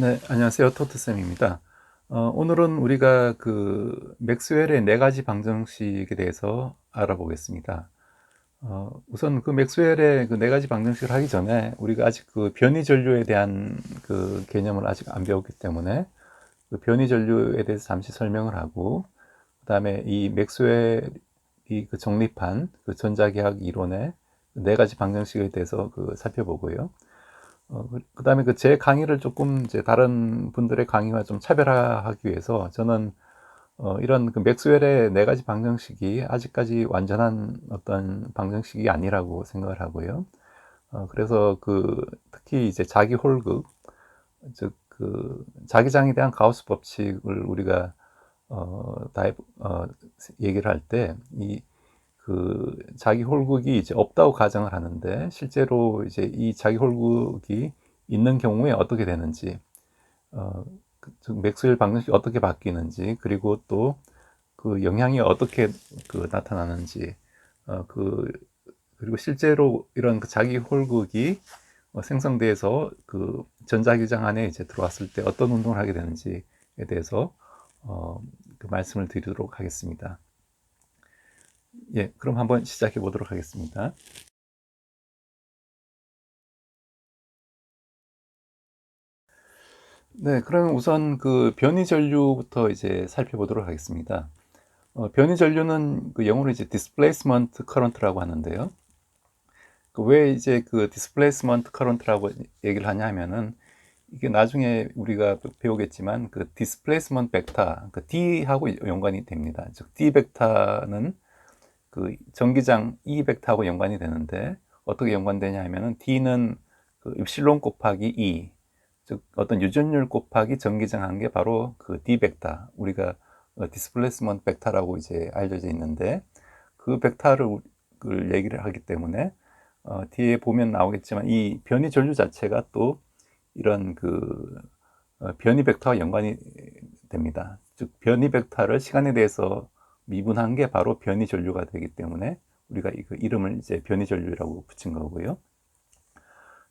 네, 안녕하세요. 토트쌤입니다. 오늘은 우리가 그 맥스웰의 네 가지 방정식에 대해서 알아보겠습니다. 우선 그 맥스웰의 그 네 가지 방정식을 하기 전에 우리가 아직 그 변이 전류에 대한 그 개념을 아직 안 배웠기 때문에 그 변이 전류에 대해서 잠시 설명을 하고, 그다음에 이 맥스웰이 그 정립한 그 전자기학 이론의 네 가지 방정식에 대해서 그 살펴보고요. 그다음에 그 제 강의를 조금 이제 다른 분들의 강의와 좀 차별화하기 위해서 저는 이런 그 맥스웰의 네 가지 방정식이 아직까지 완전한 어떤 방정식이 아니라고 생각을 하고요. 그래서 그 특히 이제 자기 홀극, 즉 그 자기장에 대한 가우스 법칙을 우리가 어, 다 얘기를 할 때 이 그 자기 홀극이 이제 없다고 가정을 하는데, 실제로 이제 이 자기 홀극이 있는 경우에 어떻게 되는지, 어, 즉 맥스웰 방정식이 어떻게 바뀌는지, 그리고 또 그 영향이 어떻게 그 나타나는지, 그 그리고 실제로 이런 그 자기 홀극이 생성돼서 그 전자기장 안에 이제 들어왔을 때 어떤 운동을 하게 되는지에 대해서 어, 그 말씀을 드리도록 하겠습니다. 예, 그럼 한번 시작해 보도록 하겠습니다. 네, 그럼 우선 그 변이 전류부터 이제 살펴보도록 하겠습니다. 변이 전류는 그 영어로 이제 displacement current라고 하는데요. 왜 이제 그 displacement current라고 얘기를 하냐 하면은, 이게 나중에 우리가 배우겠지만 그 displacement vector, 그 D하고 연관이 됩니다. 즉 D 벡터는 그 전기장 E 벡터하고 연관이 되는데, 어떻게 연관되냐 하면은 D는 그 입실론 곱하기 E, 즉 어떤 유전율 곱하기 전기장 한 게 바로 그 D 벡터, 우리가 디스플레이스먼트 벡터라고 이제 알려져 있는데, 그 벡터를 얘기를 하기 때문에 뒤에 보면 나오겠지만 이 변이 전류 자체가 또 이런 그 변이 벡터와 연관이 됩니다. 즉 변이 벡터를 시간에 대해서 미분한 게 바로 변이 전류가 되기 때문에 우리가 그 이름을 이제 변이 전류라고 붙인 거고요.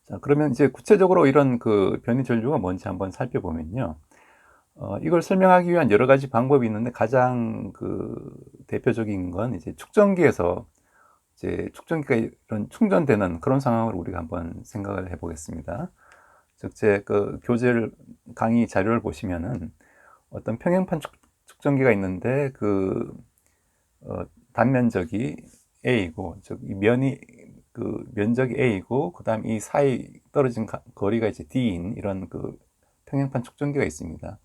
자, 그러면 이제 구체적으로 이런 그 변이 전류가 뭔지 한번 살펴보면요. 이걸 설명하기 위한 여러 가지 방법이 있는데, 가장 그 대표적인 건 이제 축전기에서 이제 축전기가 이런 충전되는 그런 상황을 우리가 한번 생각을 해보겠습니다. 즉, 제 그 교재 강의 자료를 보시면은 어떤 평행판 축전기가 있는데, 그 단면적이 A이고, 즉 이 면이 그 면적이 A이고, 그다음 이 사이 떨어진 거리가 이제 D인 이런 그 평행판 축전기가 있습니다.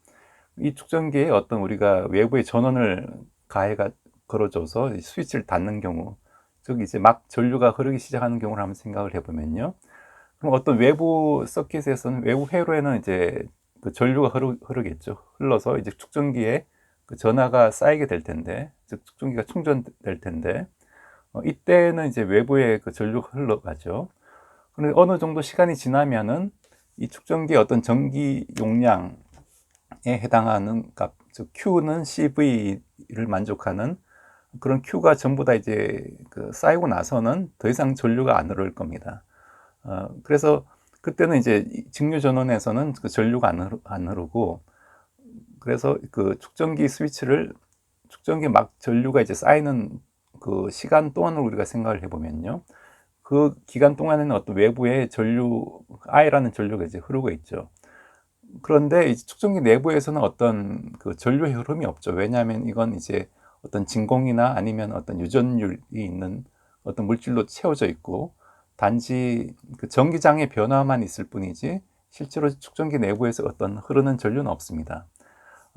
이 축전기에 어떤 우리가 외부의 전원을 가해가 걸어줘서 스위치를 닫는 경우, 즉 이제 막 전류가 흐르기 시작하는 경우를 한번 생각을 해보면요. 그럼 어떤 외부 서킷에서는, 외부 회로에는 이제 그 전류가 흐르겠죠. 흘러서 이제 축전기에 그 전하가 쌓이게 될 텐데, 즉 축전기가 충전될 텐데, 이때는 이제 외부에 그 전류가 흘러가죠. 그런데 어느 정도 시간이 지나면은 이 축전기의 어떤 전기 용량에 해당하는 값, 즉 Q는 CV를 만족하는 그런 Q가 전부 다 이제 그 쌓이고 나서는 더 이상 전류가 안 흐를 겁니다. 그래서 그때는 이제 직류 전원에서는 그 전류가 안 흐르고, 그래서 그 축전기 막 전류가 이제 쌓이는 그 시간 동안을 우리가 생각을 해보면요. 그 기간 동안에는 어떤 외부의 전류, I라는 전류가 이제 흐르고 있죠. 그런데 이제 축전기 내부에서는 어떤 그 전류의 흐름이 없죠. 왜냐하면 이건 이제 어떤 진공이나 아니면 어떤 유전율이 있는 어떤 물질로 채워져 있고, 단지 그 전기장의 변화만 있을 뿐이지 실제로 축전기 내부에서 어떤 흐르는 전류는 없습니다.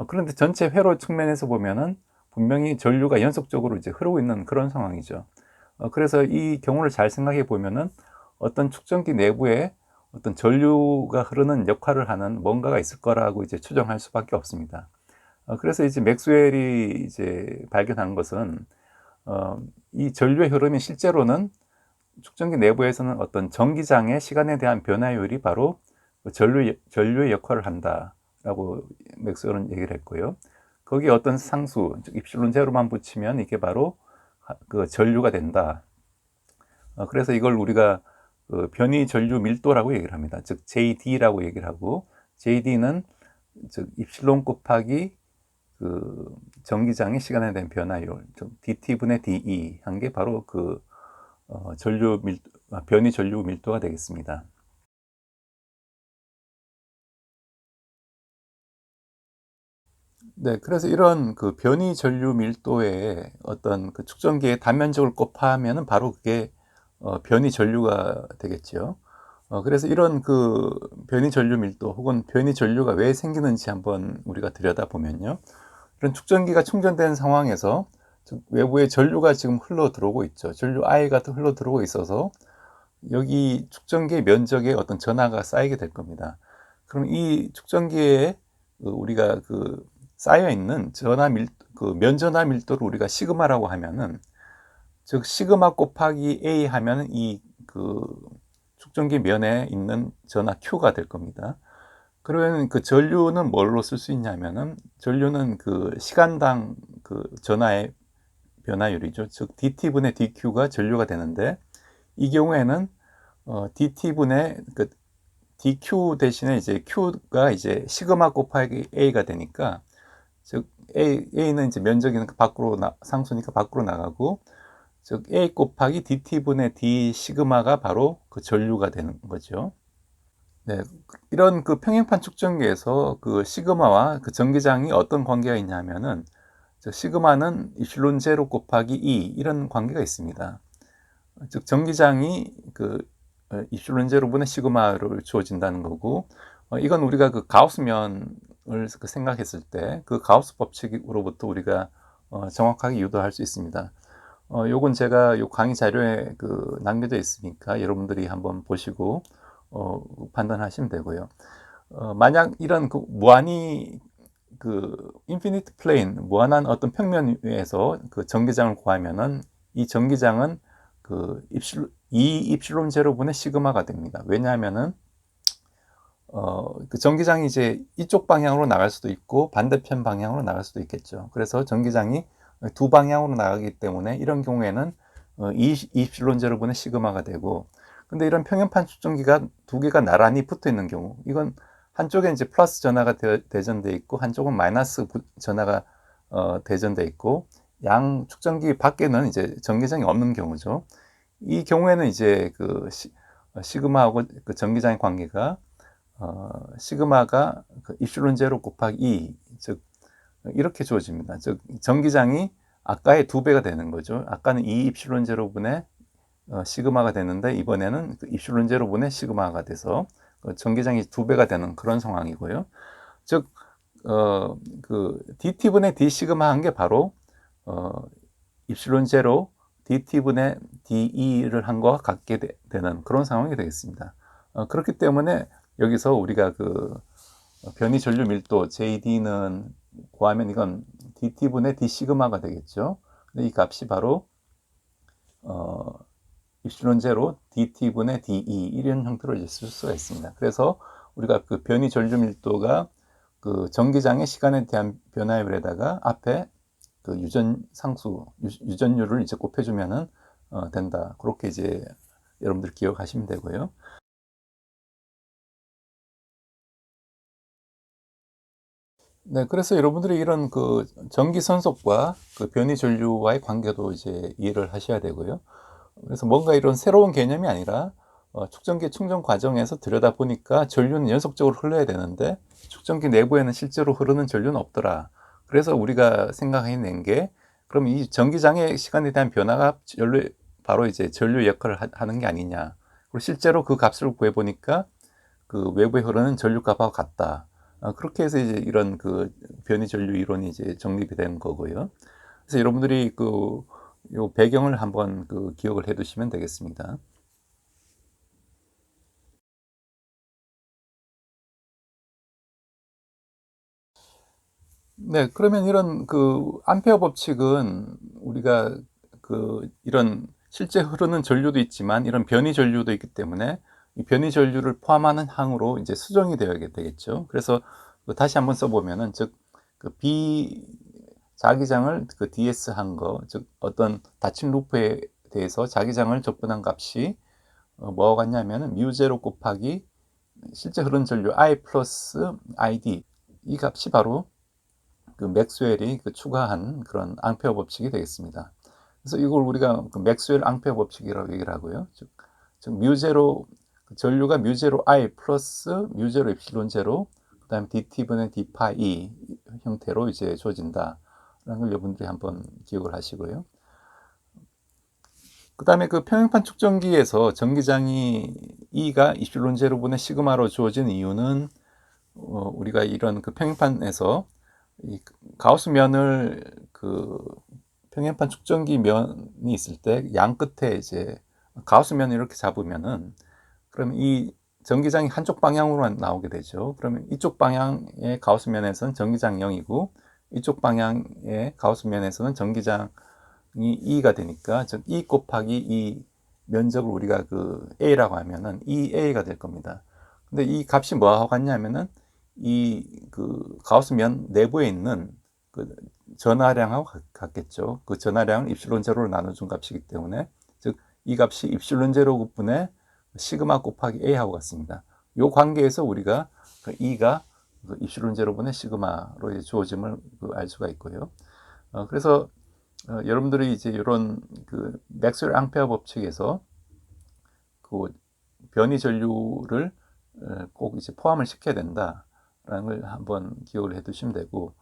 그런데 전체 회로 측면에서 보면은 분명히 전류가 연속적으로 이제 흐르고 있는 그런 상황이죠. 그래서 이 경우를 잘 생각해 보면은 어떤 축전기 내부에 어떤 전류가 흐르는 역할을 하는 뭔가가 있을 거라고 이제 추정할 수밖에 없습니다. 그래서 이제 맥스웰이 이제 발견한 것은, 이 전류의 흐름이 실제로는 축전기 내부에서는 어떤 전기장의 시간에 대한 변화율이 바로 전류의 역할을 한다라고 맥스웰은 얘기를 했고요. 거기에 어떤 상수, 즉 입실론 제로만 붙이면 이게 바로 그 전류가 된다. 그래서 이걸 우리가 그 변이 전류 밀도라고 얘기를 합니다. 즉 JD라고 얘기를 하고, JD는 즉 입실론 곱하기 그 전기장의 시간에 대한 변화율, 즉 DT분의 DE 한 게 바로 그 변이 전류 밀도가 되겠습니다. 네, 그래서 이런 그 변이 전류 밀도의 어떤 그 측정기의 단면적을 곱하면은 바로 그게 변이 전류가 되겠죠. 그래서 이런 그 변이 전류 밀도 혹은 변이 전류가 왜 생기는지 한번 우리가 들여다보면요. 이런 축전기가 충전된 상황에서 외부에 전류가 지금 흘러 들어오고 있죠. 전류 I가 흘러 들어오고 있어서 여기 축전기의 면적에 어떤 전하가 쌓이게 될 겁니다. 그럼 이 축전기에 우리가 그 쌓여 있는 그 면전하 밀도를 우리가 시그마라고 하면은, 즉 시그마 곱하기 A 하면은 이 그 축전기 면에 있는 전하 Q가 될 겁니다. 그러면 그 전류는 뭘로 쓸 수 있냐면은, 전류는 그 시간당 그 전하의 변화율이죠. 즉 dt분의 dq가 전류가 되는데, 이 경우에는 dt분의 그 dq 대신에 이제 q가 이제 시그마 곱하기 a가 되니까, 즉 a는 이제 면적이 밖으로 상수니까 밖으로 나가고, 즉 a 곱하기 dt분의 d 시그마가 바로 그 전류가 되는 거죠. 네, 이런 그 평행판 측정기에서 그 시그마와 그 전기장이 어떤 관계가 있냐면은, 시그마는 입실론 제로 곱하기 2 이런 관계가 있습니다. 즉 전기장이 그 입실론 제로분의 시그마를 주어진다는 거고, 이건 우리가 그 가우스면을 그 생각했을 때 그 가우스 법칙으로부터 우리가 정확하게 유도할 수 있습니다. 요건 제가 요 강의 자료에 그 남겨져 있으니까 여러분들이 한번 보시고 판단하시면 되고요. 만약 이런 그 무한히 그 인피니트 플레인, 무한한 어떤 평면 위에서 그 전기장을 구하면은, 이 전기장은 그 이 입실론 제로분의 시그마가 됩니다. 왜냐하면은 그 전기장이 이제 이쪽 방향으로 나갈 수도 있고 반대편 방향으로 나갈 수도 있겠죠. 그래서 전기장이 두 방향으로 나가기 때문에 이런 경우에는 이 입실론 제로분의 시그마가 되고, 근데 이런 평행판 축전기가 두 개가 나란히 붙어 있는 경우, 이건 한쪽에 이제 플러스 전하가 대전돼 있고 한쪽은 마이너스 전하가 대전돼 있고, 양 축전기 밖에는 이제 전기장이 없는 경우죠. 이 경우에는 이제 그 시그마하고 그 전기장의 관계가 시그마가 그 입실론 제로 곱하기 2, 즉 이렇게 주어집니다. 즉 전기장이 아까의 2배가 되는 거죠. 아까는 2 입실론 제로분의 시그마가 되는데, 이번에는 그 입실론 제로분의 시그마가 돼서 전기장이 2배가 되는 그런 상황이고요. 즉 그 dt분의 d 시그마 한 게 바로 입실론 제로 dt분의 de를 한 거와 같게 되는 그런 상황이 되겠습니다. 그렇기 때문에 여기서 우리가 그 변이 전류 밀도 JD는 구하면 이건 dt분의 d 시그마가 되겠죠. 근데 이 값이 바로 입실론 제로 dt분의 de 이런 형태로 이제 쓸 수가 있습니다. 그래서 우리가 그 변이 전류 밀도가 그 전기장의 시간에 대한 변화율에다가 앞에 그 유전율을 이제 곱해주면은 된다. 그렇게 이제 여러분들 기억하시면 되고요. 네, 그래서 여러분들이 이런 그 전기 선속과 그 변이 전류와의 관계도 이제 이해를 하셔야 되고요. 그래서 뭔가 이런 새로운 개념이 아니라 축전기 충전 과정에서 들여다보니까 전류는 연속적으로 흘러야 되는데 축전기 내부에는 실제로 흐르는 전류는 없더라. 그래서 우리가 생각해낸 게, 그럼 이 전기장의 시간에 대한 변화가 바로 이제 전류 역할을 하는 게 아니냐. 그리고 실제로 그 값을 구해보니까 그 외부에 흐르는 전류 값하고 같다. 그렇게 해서 이제 이런 그 변이 전류 이론이 이제 정립이 된 거고요. 그래서 여러분들이 그 요 배경을 한번 그 기억을 해 두시면 되겠습니다. 네, 그러면 이런 그 암페어 법칙은 우리가 그 이런 실제 흐르는 전류도 있지만 이런 변이 전류도 있기 때문에 이 변이 전류를 포함하는 항으로 이제 수정이 되어야 되겠죠. 그래서 그 다시 한번 써보면은, 즉 그 B 자기장을 그 DS 한 거, 즉 어떤 닫힌 루프에 대해서 자기장을 접근한 값이 뭐와 같냐면은 뮤 제로 곱하기 실제 흐르는 전류 I 플러스 ID, 이 값이 바로 그 맥스웰이 그 추가한 그런 앙페어 법칙이 되겠습니다. 그래서 이걸 우리가 그 맥스웰 앙페어 법칙이라고 얘기를 하고요. 즉 뮤제로, 전류가 뮤제로 I 플러스 뮤제로 입실론 제로, 그다음에 dt분의 d파이 E 형태로 이제 주어진다라는 걸 여러분들이 한번 기억을 하시고요. 그 다음에 그 평행판 축전기에서 전기장이 E가 입실론 제로분의 시그마로 주어진 이유는 우리가 이런 그 평행판에서 이 가우스면을 그 평행판 축전기 면이 있을 때 양 끝에 이제 가우스면을 이렇게 잡으면은, 그럼 이 전기장이 한쪽 방향으로만 나오게 되죠. 그러면 이쪽 방향의 가우스면에서는 전기장 0이고 이쪽 방향의 가우스면에서는 전기장이 E가 되니까, 즉 E 곱하기 E 면적을 우리가 그 A라고 하면은 EA가 될 겁니다. 근데 이 값이 뭐하고 같냐면은 이 그 가우스면 내부에 있는 그 전하량하고 같겠죠. 그 전하량을 입실론 제로로 나눠준 값이기 때문에, 즉 이 값이 입실론 제로분의 시그마 곱하기 A하고 같습니다. 이 관계에서 우리가 그 E가 그 입실론 제로분의 시그마로 주어짐을 알 수가 있고요. 그래서 여러분들이 이제 이런 그 맥스웰 앙페어 법칙에서 그 변이 전류를 꼭 이제 포함을 시켜야 된다라는 걸 한번 기억을 해두시면 되고,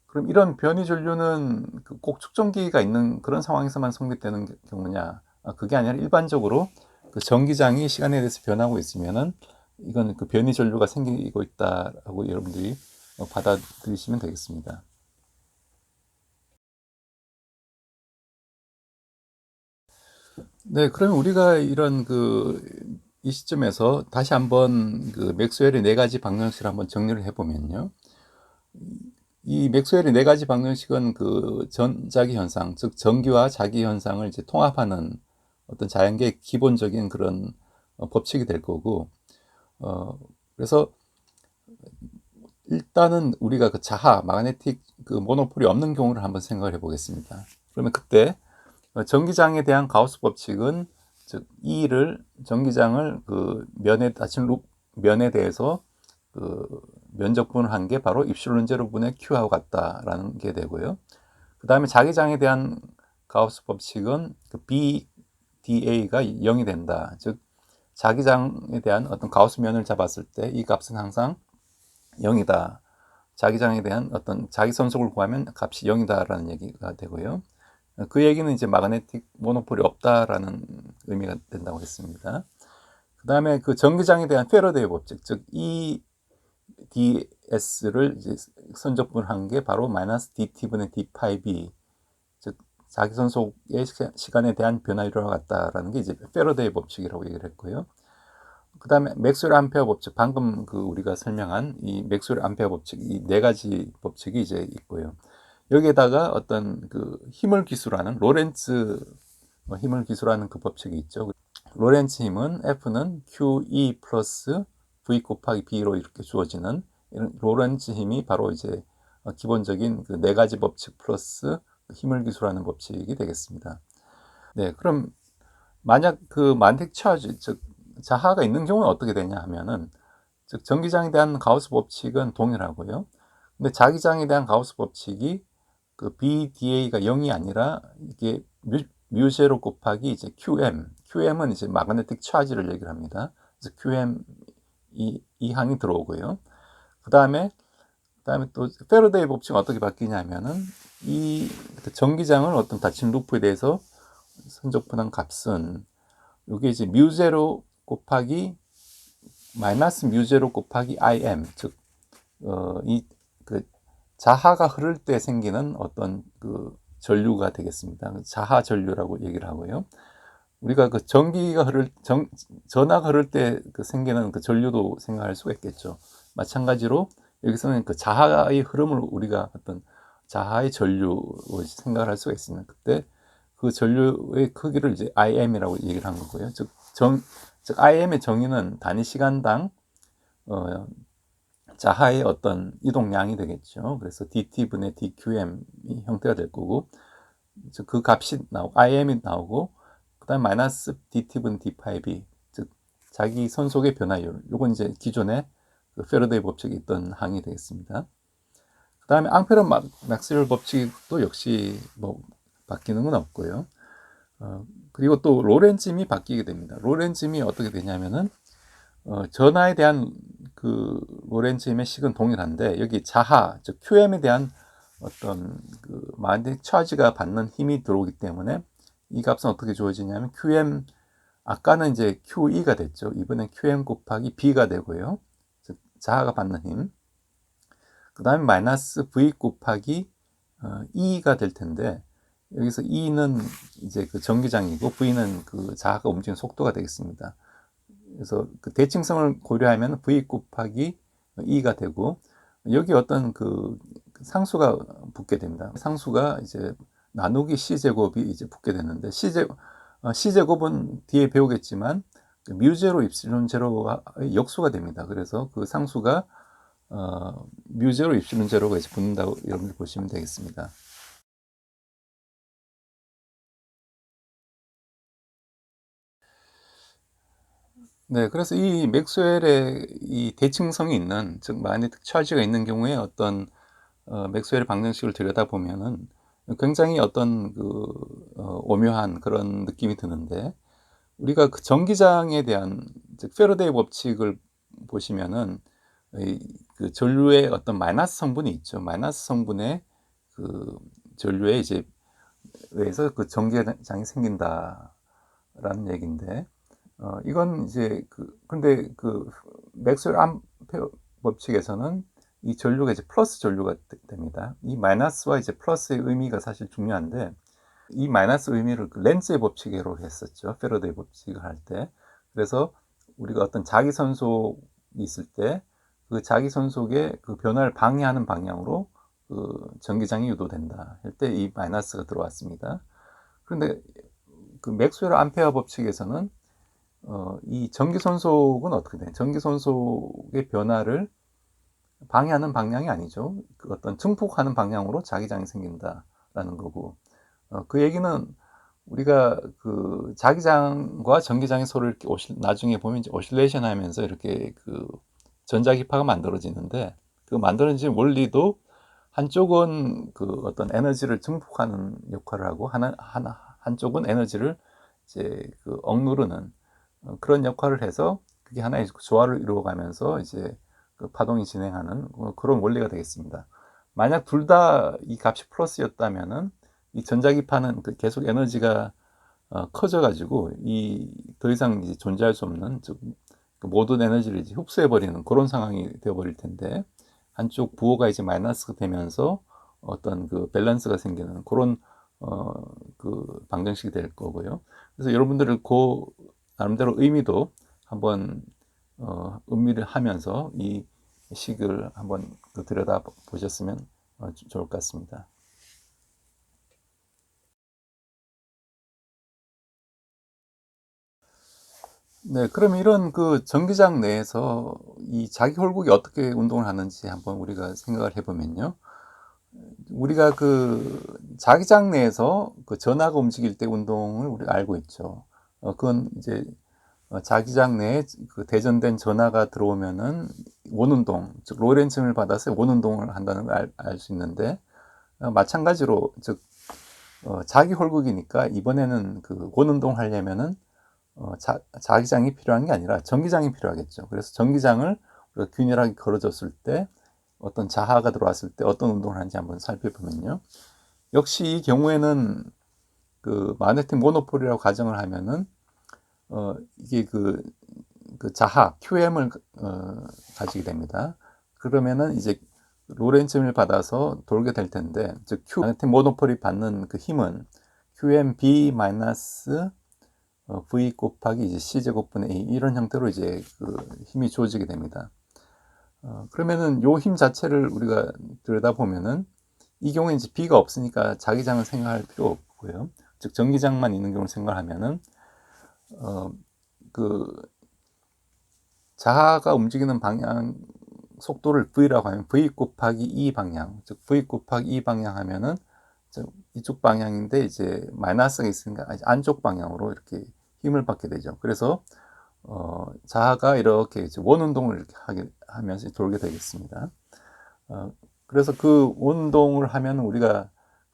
그럼 이런 변이 전류는 꼭 축전기가 있는 그런 상황에서만 성립되는 경우냐? 그게 아니라 일반적으로 그 전기장이 시간에 대해서 변하고 있으면은 이건 그 변이 전류가 생기고 있다라고 여러분들이 받아들이시면 되겠습니다. 네, 그러면 우리가 이런 이 시점에서 다시 한번 그 맥스웰의 네 가지 방정식을 한번 정리를 해보면요. 이 맥스웰의 네 가지 방정식은 그 전자기 현상, 즉 전기와 자기 현상을 이제 통합하는 어떤 자연계의 기본적인 그런 법칙이 될 거고, 그래서 일단은 우리가 그 자하, 마그네틱 그 모노폴이 없는 경우를 한번 생각을 해보겠습니다. 그러면 그때 전기장에 대한 가우스 법칙은, 즉 E를 전기장을 그 면에 닫힌 룹 면에 대해서 그 면적분을 한 게 바로 입실론 제로분의 Q하고 같다라는 게 되고요. 그 다음에 자기장에 대한 가우스 법칙은 그 BDA가 0이 된다. 즉 자기장에 대한 어떤 가우스면을 잡았을 때 이 값은 항상 0이다. 자기장에 대한 어떤 자기선속을 구하면 값이 0이다라는 얘기가 되고요. 그 얘기는 이제 마그네틱 모노폴이 없다라는 의미가 된다고 했습니다. 그 다음에 그 전기장에 대한 페러데이 법칙, 즉 EDS를 이제 선적분한 게 바로 마이너스 DT분의 D파이 B, 즉 자기선속의 시간에 대한 변화율과 같다라는 게 이제 페러데이 법칙이라고 얘기를 했고요. 그 다음에 맥스웰 암페어 법칙, 방금 그 우리가 설명한 이 맥스웰 암페어 법칙, 이 네 가지 법칙이 이제 있고요. 여기에다가 어떤 그 힘을 기술하는 로렌츠 힘을 기술하는 그 법칙이 있죠. 로렌츠 힘은 F는 QE 플러스 V 곱하기 B로 이렇게 주어지는 이런 로렌츠 힘이 바로 이제 기본적인 그 네 가지 법칙 플러스 힘을 기술하는 법칙이 되겠습니다. 네, 그럼 만약 그 만틱 차지, 즉 자하가 있는 경우는 어떻게 되냐 하면은, 즉 전기장에 대한 가우스 법칙은 동일하고요. 근데 자기장에 대한 가우스 법칙이 그 BDA가 0이 아니라 이게 뮤제로 곱하기 이제 QM은 이제 마그네틱 차지를 얘기를 합니다. 그래서 QM 이 항이 들어오고요. 그다음에 또 페러데이 법칙은 어떻게 바뀌냐면은 이 전기장을 어떤 닫힌 루프에 대해서 선적분한 값은 이게 이제 뮤제로 곱하기 마이너스 뮤제로 곱하기 IM, 즉 이 그 자하가 흐를 때 생기는 어떤 그 전류가 되겠습니다. 자하 전류라고 얘기를 하고요. 우리가 그 전하가 흐를 때 그 생기는 그 전류도 생각할 수가 있겠죠. 마찬가지로 여기서는 그 자하의 흐름을 우리가 어떤 자하의 전류로 생각을 할 수가 있습니다. 그때 그 전류의 크기를 이제 IM이라고 얘기를 한 거고요. 즉 IM의 정의는 단위 시간당 자하의 어떤 이동량이 되겠죠. 그래서 dt분의 dqm 형태가 될 거고, 즉 그 값이 IM이 나오고, 그 다음에 마이너스 dt분 d파이 b, 즉 자기 선속의 변화율. 요건 이제 기존에 그 패러데이 법칙이 있던 항이 되겠습니다. 그 다음에 앙페르 맥스웰 법칙도 역시 뭐 바뀌는 건 없고요. 그리고 또 로렌츠임이 바뀌게 됩니다. 로렌츠임이 어떻게 되냐면은 전하에 대한 그 로렌츠임의 식은 동일한데 여기 자하, 즉 QM에 대한 어떤 그 마그네틱 차지가 받는 힘이 들어오기 때문에 이 값은 어떻게 주어지냐면 QM, 아까는 이제 QE가 됐죠. 이번엔 QM 곱하기 B가 되고요. 즉 자하가 받는 힘. 그 다음에 마이너스 V 곱하기 E가 될 텐데 여기서 E는 이제 그 전기장이고 V는 그 자하가 움직이는 속도가 되겠습니다. 그래서 그 대칭성을 고려하면 V 곱하기 E가 되고 여기 어떤 그 상수가 붙게 됩니다. 상수가 이제 나누기 C제곱이 이제 붙게 되는데 C제곱은 뒤에 배우겠지만 뮤제로 입실론 제로의 역수가 됩니다. 그래서 그 상수가 뮤제로 입실론 제로가 이제 붙는다고 여러분들 보시면 되겠습니다. 네, 그래서 이 맥스웰의 이 대칭성이 있는, 즉 마그네틱 차지가 있는 경우에 어떤 맥스웰의 방정식을 들여다보면은 굉장히 어떤 그 오묘한 그런 느낌이 드는데 우리가 그 전기장에 대한 즉 패러데이 법칙을 보시면은 그 전류의 어떤 마이너스 성분이 있죠. 마이너스 성분의 그 전류에 이제 의해서 그 전기장이 생긴다라는 얘기인데 이건 이제 근데 그 맥스웰 암페어 법칙에서는 이 전류가 이제 플러스 전류가 됩니다. 이 마이너스와 이제 플러스의 의미가 사실 중요한데 이 마이너스 의미를 그 렌즈의 법칙으로 했었죠. 패러데이 법칙을 할 때. 그래서 우리가 어떤 자기선속이 있을 때 그 자기선속의 그 변화를 방해하는 방향으로 그 전기장이 유도된다 할 때 이 마이너스가 들어왔습니다. 그런데 그 맥스웰 암페어 법칙에서는 이 전기선속은 어떻게 돼요? 전기선속의 변화를 방해하는 방향이 아니죠. 그 어떤 증폭하는 방향으로 자기장이 생긴다라는 거고, 그 얘기는 우리가 그 자기장과 전기장이 서로 이렇게 나중에 보면 이제 오실레이션 하면서 이렇게 그 전자기파가 만들어지는데 그 만들어진 원리도 한쪽은 그 어떤 에너지를 증폭하는 역할을 하고 한쪽은 에너지를 이제 그 억누르는 그런 역할을 해서 그게 하나의 조화를 이루어가면서 이제 그 파동이 진행하는 그런 원리가 되겠습니다. 만약 둘 다 이 값이 플러스였다면은 이 전자기파는 그 계속 에너지가 커져가지고 이 더 이상 이제 존재할 수 없는 즉 그 모든 에너지를 이제 흡수해버리는 그런 상황이 되어버릴 텐데 한쪽 부호가 이제 마이너스가 되면서 어떤 그 밸런스가 생기는 그런 그 방정식이 될 거고요. 그래서 여러분들은 그 나름대로 의미도 한번 음미를 하면서 이 식을 한번 들여다 보셨으면 좋을 것 같습니다. 네, 그럼 이런 그 전기장 내에서 이 자기 홀국이 어떻게 운동을 하는지 한번 우리가 생각을 해보면요. 우리가 그 자기장 내에서 그 전하가 움직일 때 운동을 우리가 알고 있죠. 그건 이제 자기장 내에 그 대전된 전하가 들어오면은 원운동, 즉 로렌츠를 받아서 원운동을 한다는 걸 알 수 있는데 마찬가지로 즉 자기 홀국이니까 이번에는 그 원운동 하려면은 자기장이 필요한 게 아니라 전기장이 필요하겠죠. 그래서 전기장을 우리가 균일하게 걸어줬을 때 어떤 자하가 들어왔을 때 어떤 운동을 하는지 한번 살펴보면요. 역시 이 경우에는 그 마그네틱 모노폴이라고 가정을 하면은 이게 그 자하 QM을 가지게 됩니다. 그러면은 이제 로렌츠를 받아서 돌게 될 텐데 즉 마그네틱 모노폴이 받는 그 힘은 QMB 마이너스 V 곱하기 이제 C제곱분의 A 이런 형태로 이제 그 힘이 주어지게 됩니다. 그러면은 요 힘 자체를 우리가 들여다보면은 이 경우에 이제 B가 없으니까 자기장을 생각할 필요 없고요. 즉 전기장만 있는 경우를 생각하면은 그 자하가 움직이는 방향 속도를 V라고 하면 V 곱하기 E 방향, 즉 V 곱하기 E 방향 하면은 이쪽 방향인데 이제 마이너스가 있으니까 안쪽 방향으로 이렇게 힘을 받게 되죠. 그래서 자하가 이렇게 이제 원운동을 이렇게 하면서 돌게 되겠습니다. 그래서 그 운동을 하면 우리가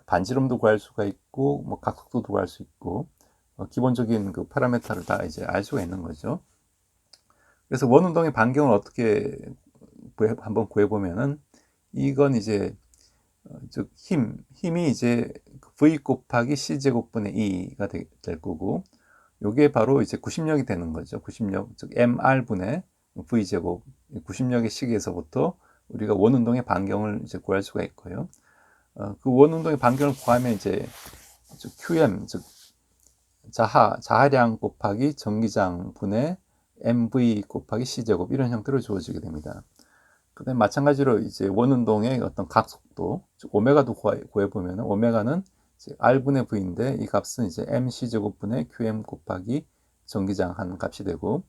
반지름도 구할 수가 있고, 뭐 각도도 구할 수 있고, 기본적인 그 파라미터를 다 이제 알 수가 있는 거죠. 그래서 원운동의 반경을 어떻게 한번 구해보면은, 이건 이제 즉 힘이 이제 v 곱하기 c 제곱분의 2가 될 거고, 요게 바로 이제 구심력이 되는 거죠. 구심력, 즉 mr분의 v 제곱, 구심력의 식에서부터 우리가 원운동의 반경을 이제 구할 수가 있고요. 그 원운동의 반경을 구하면 이제 즉 qm, 즉 자하량 곱하기 전기장 분의 mv 곱하기 c 제곱, 이런 형태로 주어지게 됩니다. 그다음에 마찬가지로 이제 원운동의 어떤 각속도, 즉 오메가도 구해보면, 오메가는 이제 r분의 v인데, 이 값은 이제 mc 제곱분의 qm 곱하기 전기장 한 값이 되고,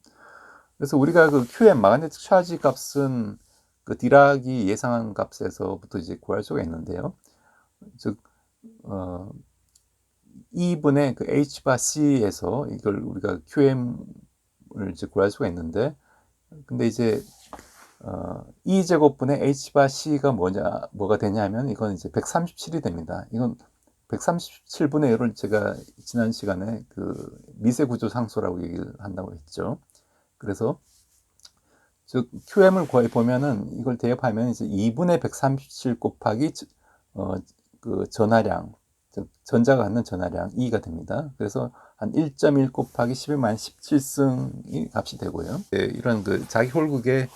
그래서 우리가 그 qm 마그네틱 차지 값은 그 디락이 예상한 값에서부터 이제 구할 수가 있는데요. 즉 2분의 그 h바 c에서 이걸 우리가 qm을 이제 구할 수가 있는데, 근데 이제 2제곱분의 h바 c가 뭐가 되냐면, 이건 이제 137이 됩니다. 이건 137분의 1을 제가 지난 시간에 그 미세구조 상수라고 얘기를 한다고 했죠. 그래서 즉 qm을 구해보면은, 이걸 대입하면 이제 2분의 137 곱하기 그 전하량, 즉 전자가 갖는 전하량 2가 됩니다. 그래서 한 1.1 곱하기 10-17승이 값이 되고요. 이런 그 자기 홀극의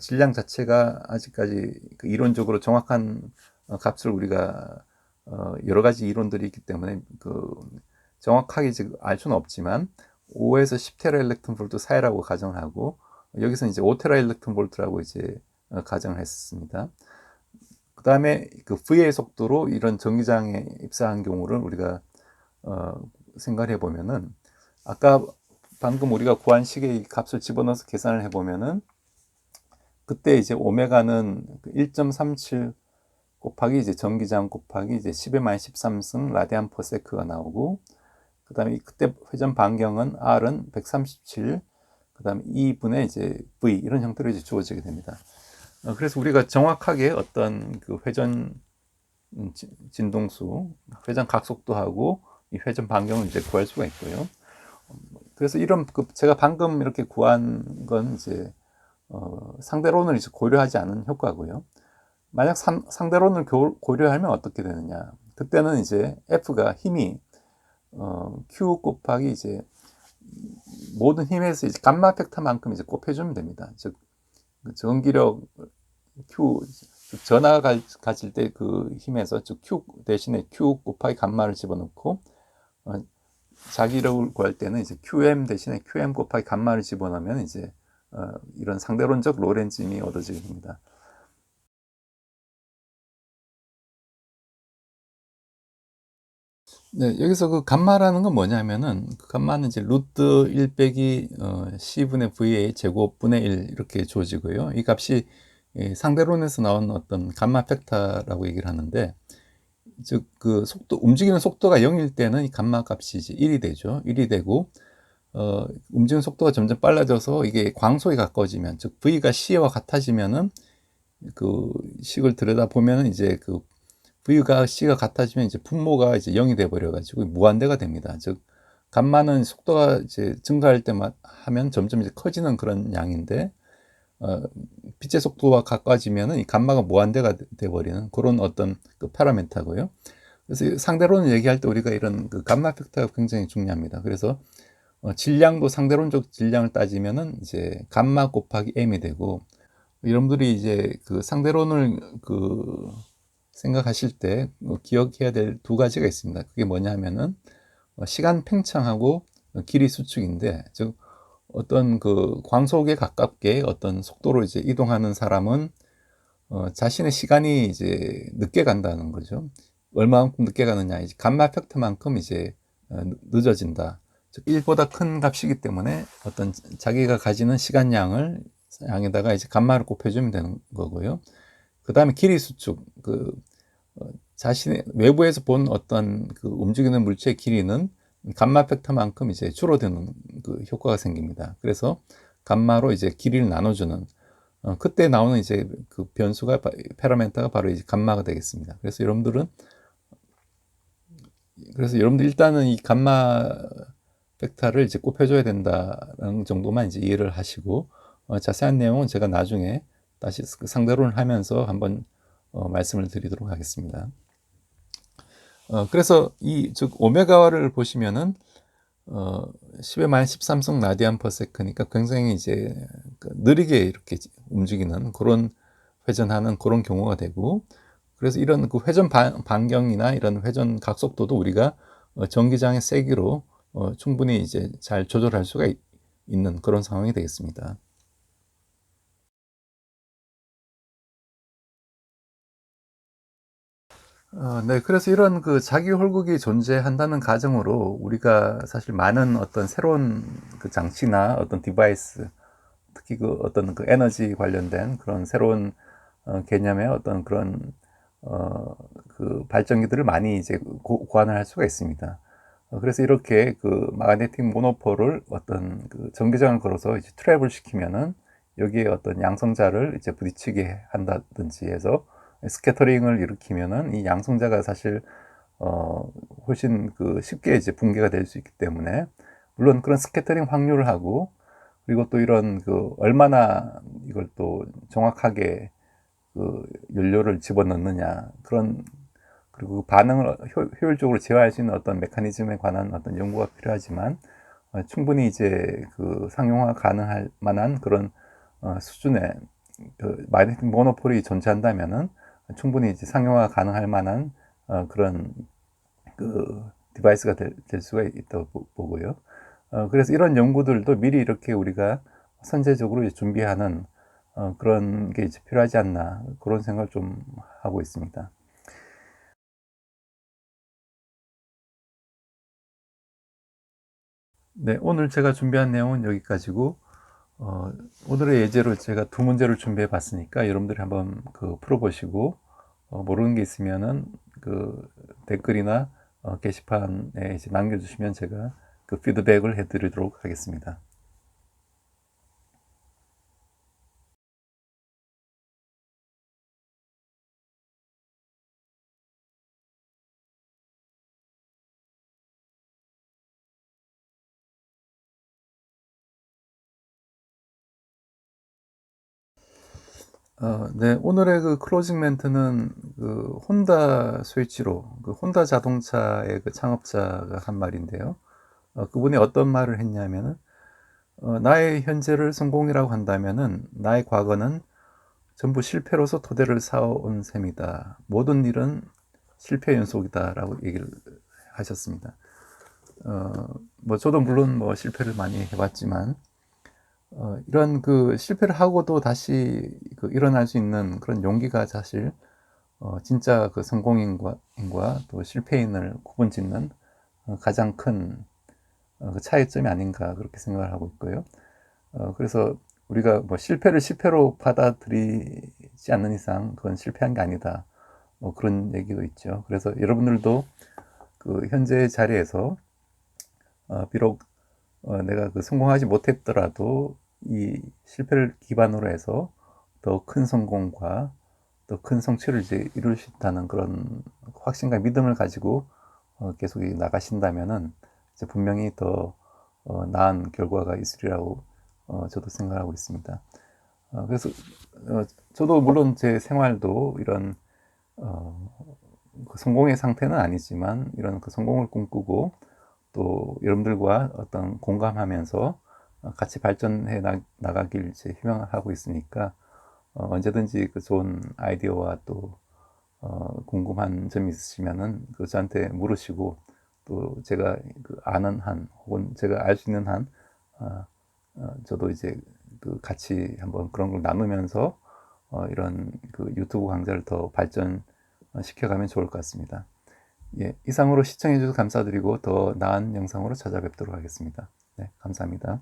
질량 자체가 아직까지 그 이론적으로 정확한 값을 우리가 여러 가지 이론들이 있기 때문에 그 정확하게 지금 알 수는 없지만, 5에서 10테라 일렉트론 볼트 사이라고 가정을 하고, 여기서 이제 5테라 일렉트론 볼트라고 이제 가정을 했습니다. 그 다음에 그 V의 속도로 이런 전기장에 입사한 경우를 우리가 생각을 해보면은, 아까 방금 우리가 구한 식의 값을 집어넣어서 계산을 해보면은, 그때 이제 오메가는 1.37 곱하기 이제 전기장 곱하기 이제 10-13승 라디안 퍼 세크가 나오고, 그 다음에 그때 회전 반경은 R은 137, 그 다음에 2분의 이제 V, 이런 형태로 이제 주어지게 됩니다. 그래서 우리가 정확하게 어떤 그 회전 진동수, 회전 각속도하고 이 회전 반경을 이제 구할 수가 있고요. 그래서 이런 제가 방금 이렇게 구한 건 이제 상대론을 이제 고려하지 않은 효과고요. 만약 상대론을 고려하면 어떻게 되느냐? 그때는 이제 F가 힘이 Q 곱하기 이제 모든 힘에서 이제 감마 팩터만큼 이제 곱해주면 됩니다. 즉 전기력 Q, 전하가 가질 때 그 힘에서 즉 Q 대신에 Q 곱하기 감마를 집어넣고, 자기력을 구할 때는 이제 QM 대신에 QM 곱하기 감마를 집어넣으면 이제 이런 상대론적 로렌츠 힘이 얻어지게 됩니다. 네, 여기서 그 감마라는 건 뭐냐면은, 그 감마는 이제 루트 1 빼기 C분의 V의 제곱분의 1 이렇게 주어지고요. 이 값이 상대론에서 나온 어떤 감마 팩터라고 얘기를 하는데, 즉 그 속도, 움직이는 속도가 0일 때는 이 감마 값이 이제 1이 되죠. 1이 되고, 움직이는 속도가 점점 빨라져서 이게 광속에 가까워지면, 즉 V가 C와 같아지면은, 그 식을 들여다 보면은 이제 그 V가 C가 같아지면 이제 분모가 이제 0이 돼 버려 가지고 무한대가 됩니다. 즉 감마는 속도가 이제 증가할 때만 하면 점점 이제 커지는 그런 양인데, 빛의 속도와 가까워지면은 이 감마가 무한대가 돼 버리는 그런 어떤 그 파라미터고요. 그래서 상대론을 얘기할 때 우리가 이런 그 감마 팩터가 굉장히 중요합니다. 그래서 질량도 상대론적 질량을 따지면은 이제 감마 곱하기 m이 되고, 여러분들이 이제 그 상대론을 그 생각하실 때 기억해야 될 두 가지가 있습니다. 그게 뭐냐 하면은 시간 팽창하고 길이 수축인데, 즉 어떤 그 광속에 가깝게 어떤 속도로 이제 이동하는 사람은 자신의 시간이 이제 늦게 간다는 거죠. 얼마만큼 늦게 가느냐, 이제 감마 팩터만큼 이제 늦어진다. 즉 1보다 큰 값이기 때문에 어떤 자기가 가지는 시간량을 양에다가 이제 감마를 곱해주면 되는 거고요. 그 다음에 길이 수축, 자신의 외부에서 본 어떤 그 움직이는 물체의 길이는 감마 팩터만큼 이제 줄어드는 그 효과가 생깁니다. 그래서 감마로 이제 길이를 나눠주는 그때 나오는 이제 그 변수가 파라미터가 바로 이제 감마가 되겠습니다. 그래서 여러분들 일단은 이 감마 벡터를 이제 곱해줘야 된다는 정도만 이제 이해를 하시고 자세한 내용은 제가 나중에 다시 상대론을 하면서 한번 말씀을 드리도록 하겠습니다. 그래서 즉 오메가를 보시면은 10의 마이너스 13성 라디안 퍼 세크니까 굉장히 이제 느리게 이렇게 움직이는 그런 회전하는 그런 경우가 되고, 그래서 이런 그 회전 반경이나 이런 회전 각속도도 우리가 전기장의 세기로 충분히 이제 잘 조절할 수가 있는 그런 상황이 되겠습니다. 네, 그래서 이런 그 자기 홀국이 존재한다는 가정으로 우리가 사실 많은 어떤 새로운 그 장치나 어떤 디바이스, 특히 그 어떤 그 에너지 관련된 그런 새로운 개념의 어떤 그런 그 발전기들을 많이 이제 고안을 할 수가 있습니다. 그래서 이렇게 그 마그네틱 모노폴을 어떤 그 전기장을 걸어서 이제 트랩을 시키면은 여기에 어떤 양성자를 이제 부딪히게 한다든지 해서 스캐터링을 일으키면은 이 양성자가 사실 어 훨씬 그 쉽게 이제 붕괴가 될 수 있기 때문에, 물론 그런 스캐터링 확률하고 그리고 또 이런 그 얼마나 이걸 또 정확하게 그 연료를 집어넣느냐, 그리고 그 반응을 효율적으로 제어할 수 있는 어떤 메커니즘에 관한 어떤 연구가 필요하지만 충분히 이제 그 상용화 가능할 만한 그런 수준의 그 마그네틱 모노폴이 존재한다면은 충분히 이제 상용화 가능할 만한 그런 그 디바이스가 될 수가 있다고 보고요. 그래서 이런 연구들도 미리 이렇게 우리가 선제적으로 준비하는 그런 게 이제 필요하지 않나, 그런 생각을 좀 하고 있습니다. 네, 오늘 제가 준비한 내용은 여기까지고, 어, 오늘의 예제로 제가 두 문제를 준비해 봤으니까 여러분들이 한번 그 풀어보시고, 모르는 게 있으면은 그 댓글이나 게시판에 이제 남겨주시면 제가 그 피드백을 해드리도록 하겠습니다. 네, 오늘의 그 클로징 멘트는 그 혼다 스위치로, 그 혼다 자동차의 그 창업자가 한 말인데요. 그분이 어떤 말을 했냐면은, 나의 현재를 성공이라고 한다면은 나의 과거는 전부 실패로서 토대를 쌓아온 셈이다. 모든 일은 실패 연속이다라고 얘기를 하셨습니다. 뭐 저도 물론 뭐 실패를 많이 해봤지만, 이런 그 실패를 하고도 다시 그 일어날 수 있는 그런 용기가 사실 진짜 그 성공인과 또 실패인을 구분짓는 가장 큰 그 차이점이 아닌가 그렇게 생각을 하고 있고요. 그래서 우리가 뭐 실패를 실패로 받아들이지 않는 이상 그건 실패한 게 아니다, 뭐 그런 얘기도 있죠. 그래서 여러분들도 그 현재 자리에서 비록 내가 그 성공하지 못했더라도 이 실패를 기반으로 해서 더 큰 성공과 더 큰 성취를 이제 이룰 수 있다는 그런 확신과 믿음을 가지고 계속 나가신다면은 이제 분명히 더 나은 결과가 있으리라고 저도 생각하고 있습니다. 그래서 저도 물론 제 생활도 이런 어, 그 성공의 상태는 아니지만 이런 그 성공을 꿈꾸고 또 여러분들과 어떤 공감하면서 같이 발전해 나가길 제 희망하고 있으니까 언제든지 그 좋은 아이디어와 또 궁금한 점이 있으시면은 그 저한테 물으시고, 또 제가 그 아는 한 혹은 제가 알 수 있는 한 저도 이제 그 같이 한번 그런 걸 나누면서 이런 그 유튜브 강좌를 더 발전 시켜가면 좋을 것 같습니다. 예, 이상으로 시청해 주셔서 감사드리고 더 나은 영상으로 찾아뵙도록 하겠습니다. 네, 감사합니다.